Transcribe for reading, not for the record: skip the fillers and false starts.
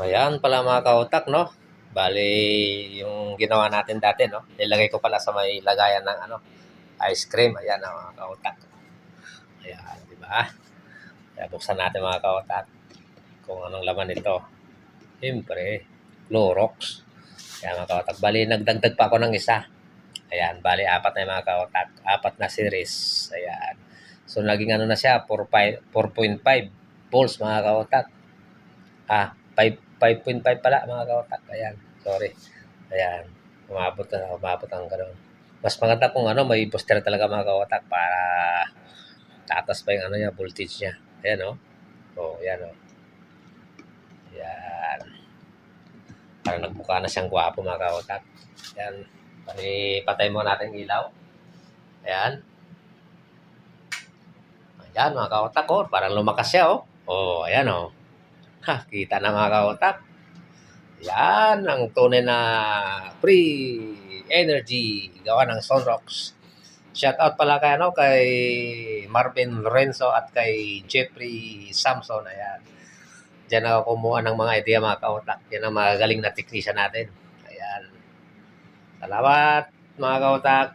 Ayan pala mga kautak, no? Bali, yung ginawa natin dati, no? Nilagay ko pala sa may lagayan ng ice cream. Ayan, mga kautak. Ayan, di ba? Kaya buksan natin mga kautak kung anong laman nito. Siyempre, Clorox. Ayan mga kautak. Bali, nagdagdag pa ako ng isa. Ayan, bali, apat na yung mga kautak. Apat na series. Ayan. So, naging na siya, 4.5 volts mga kautak. 5.5 pala mga kautak. Ayan, sorry. Ayan, umabot ang gano'n. Mas maganda kung may booster talaga mga kautak para tatas pa yung niya, voltage niya. Ayan o. Ayan o. Ayan. Parang nagmukha na siyang gwapo mga kautak. Ayan. Patay mo natin ilaw. Ayan. Ayan mga kautak o. Parang lumakas siya o. Ayan o. Kita na mga kautak. Yan ang tunay na free energy gawa ng Sunrocks. Shout out pala kay Marvin Lorenzo at kay Jeffrey Samson. Ayan. Diyan ako kumuha ng mga idea mga kautak. Yan ang magaling na technician natin. Ayan. Salamat mga kautak.